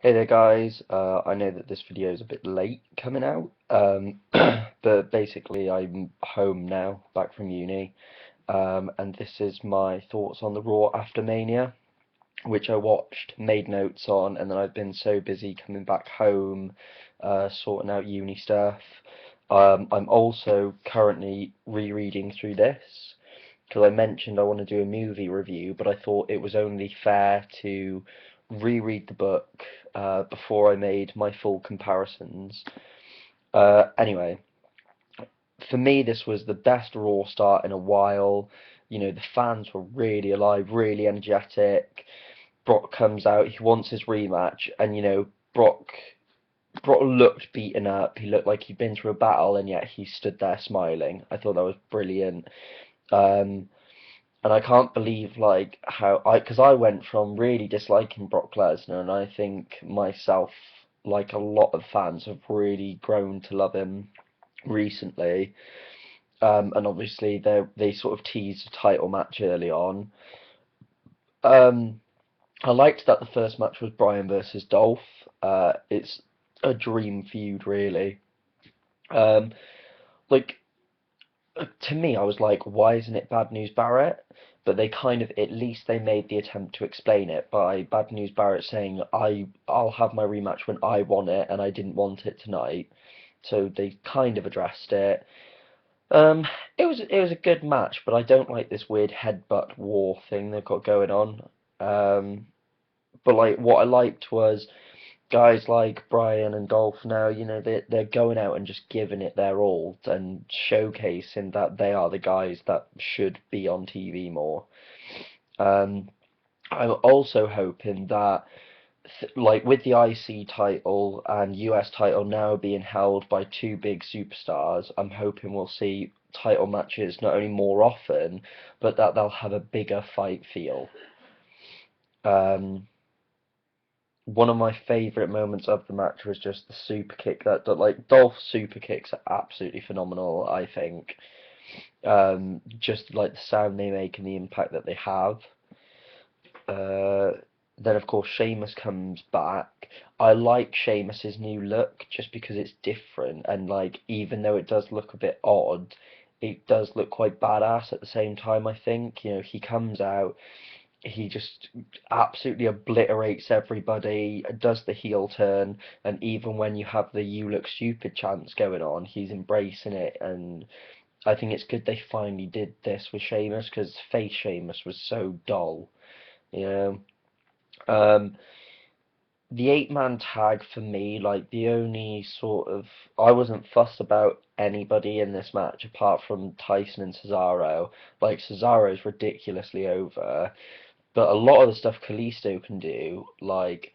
Hey there guys, I know that this video is a bit late coming out, but basically I'm home now, back from uni, and this is my thoughts on the Raw after Mania, which I watched, made notes on, and then I've been so busy coming back home, sorting out uni stuff. I'm also currently rereading through this, because I mentioned I want to do a movie review, but I thought it was only fair to reread the book before I made my full comparisons. Anyway, for me, this was the best Raw start in a while. You know, the fans were really alive, really energetic. Brock comes out, he wants his rematch, and Brock looked beaten up. He looked like he'd been through a battle, and yet he stood there smiling. I thought that was brilliant. Um, And I can't believe like how because I went from really disliking Brock Lesnar, and I think myself, like a lot of fans, have really grown to love him recently. And obviously they sort of teased a title match early on. Um, I liked that the first match was Bryan versus Dolph. It's a dream feud, really. Um, like to me, I was like, why isn't it Bad News Barrett? But they kind of, at least they made the attempt to explain it by Bad News Barrett saying, I'll have my rematch when I want it, and I didn't want it tonight. So they kind of addressed it. Um, it was a good match, but I don't like this weird headbutt war thing they've got going on. Um, but like what I liked was guys like Brian and Dolph now, they're going out and just giving it their all and showcasing that they are the guys that should be on TV more. Um, I'm also hoping that, like with the IC title and US title now being held by two big superstars, I'm hoping we'll see title matches not only more often, but that they'll have a bigger fight feel. Um, One of my favorite moments of the match was just the super kick that like Dolph's super kicks are absolutely phenomenal, I think. Just like the sound they make and the impact that they have. Uh, then of course Sheamus comes back. I like Sheamus's new look just because it's different, and like even though it does look a bit odd, it does look quite badass at the same time, I think. He comes out, he just absolutely obliterates everybody, does the heel turn, and even when you have the "you look stupid" chants going on, he's embracing it. And I think it's good they finally did this with Sheamus because face Sheamus was so dull, you know. Um, the eight-man tag for me, like the only sort of I wasn't fussed about anybody in this match apart from Tyson and Cesaro. Like Cesaro's ridiculously over. But a lot of the stuff Kalisto can do, like,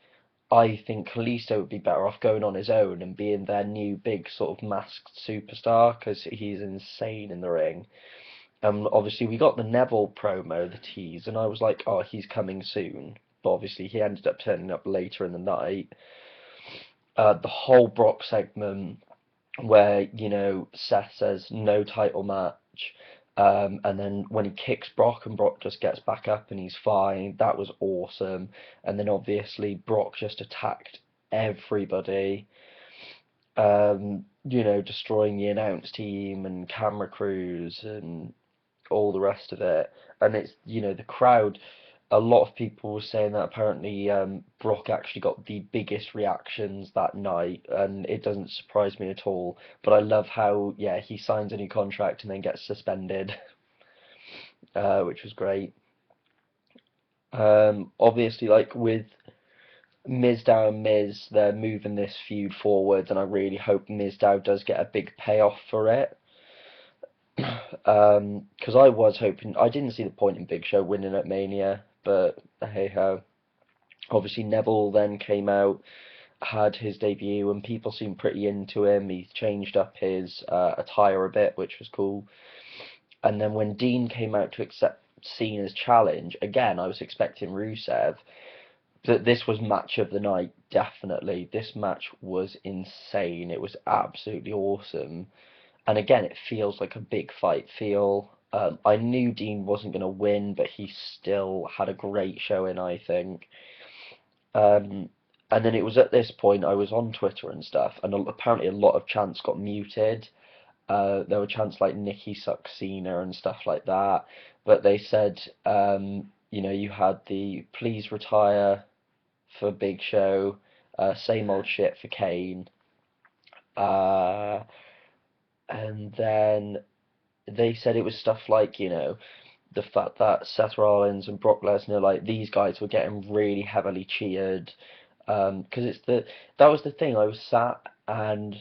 I think Kalisto would be better off going on his own and being their new big sort of masked superstar because he's insane in the ring. Obviously, we got the Neville promo, the tease, and I was like, oh, he's coming soon. But obviously, he ended up turning up later in the night. The whole Brock segment where, Seth says no title match, and then when he kicks Brock and Brock just gets back up and he's fine, that was awesome. And then obviously Brock just attacked everybody, destroying the announce team and camera crews and all the rest of it. And it's, the crowd, a lot of people were saying that apparently Brock actually got the biggest reactions that night, and it doesn't surprise me at all. But I love how, yeah, he signs a new contract and then gets suspended, which was great. Obviously, like with Mizdow and Miz, they're moving this feud forwards, and I really hope Mizdow does get a big payoff for it. Because I was hoping, I didn't see the point in Big Show winning at Mania, but hey ho. Obviously, Neville then came out, had his debut, and people seemed pretty into him. He changed up his attire a bit, which was cool. And then when Dean came out to accept Cena's challenge, again, I was expecting Rusev. But this was match of the night, definitely. This match was insane. It was absolutely awesome. And again, it feels like a big fight feel. I knew Dean wasn't going to win, but he still had a great showing, I think. Um, And then it was at this point I was on Twitter and stuff, and apparently a lot of chants got muted. There were chants like Nikki sucks Cena and stuff like that. But they said, you had the please retire for Big Show, same old shit for Kane. Uh, and then they said it was stuff like, the fact that Seth Rollins and Brock Lesnar, like these guys were getting really heavily cheered, because that was the thing. I was sat, and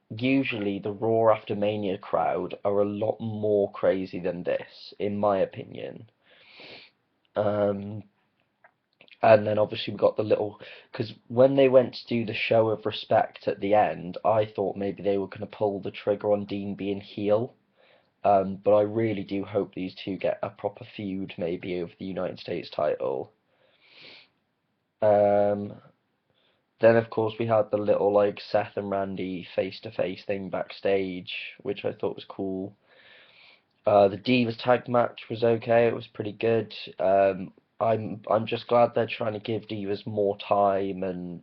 usually the Raw after Mania crowd are a lot more crazy than this, in my opinion. Um, and then obviously we got the little, because when they went to do the show of respect at the end, I thought maybe they were going to pull the trigger on Dean being heel. But I really do hope these two get a proper feud, maybe over the United States title. Um, then of course we had the little like Seth and Randy face-to-face thing backstage, which I thought was cool. The Divas tag match was okay. It was pretty good. I'm just glad they're trying to give Divas more time, and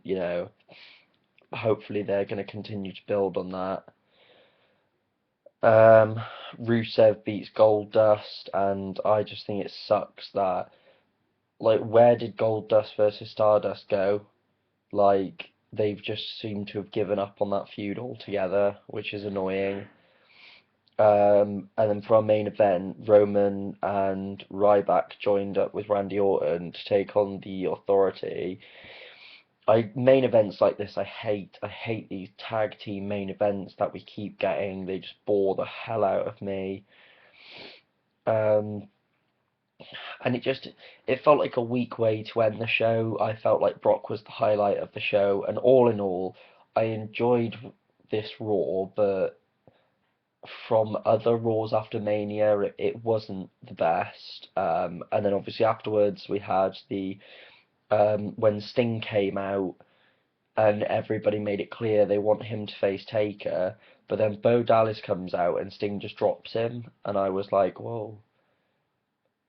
hopefully they're going to continue to build on that. Um, Rusev beats Goldust, and I just think it sucks that, like, where did Goldust versus Stardust go? Like, they've just seemed to have given up on that feud altogether, which is annoying. And then for our main event, Roman and Ryback joined up with Randy Orton to take on the Authority. Main events like this, I hate. I hate these tag team main events that we keep getting. They just bore the hell out of me. Um, and it felt like a weak way to end the show. I felt like Brock was the highlight of the show, and all in all, I enjoyed this Raw, but from other Raws after Mania, it wasn't the best. And then obviously afterwards we had the when Sting came out, and everybody made it clear they want him to face Taker, but then Bo Dallas comes out and Sting just drops him, and I was like, whoa,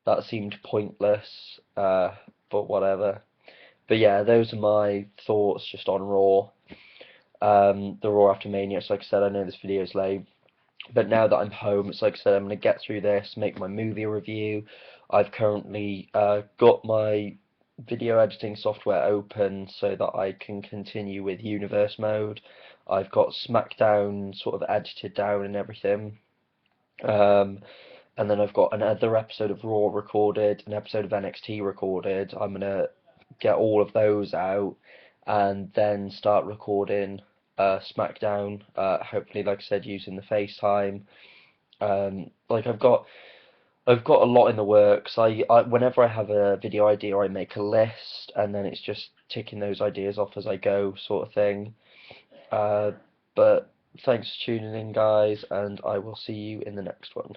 that seemed pointless, but whatever. But yeah, those are my thoughts just on Raw. The Raw after Mania. So like I said, I know this video is late, but now that I'm home, it's like I said, I'm going to get through this, make my movie review. I've currently got my video editing software open so that I can continue with universe mode. I've got SmackDown sort of edited down and everything. Um, and then I've got another episode of Raw recorded, an episode of NXT recorded. I'm gonna get all of those out and then start recording SmackDown. Hopefully, like I said, using the FaceTime. Like I've got a lot in the works. Whenever I have a video idea, I make a list, and then it's just ticking those ideas off as I go, sort of thing. But thanks for tuning in, guys, and I will see you in the next one.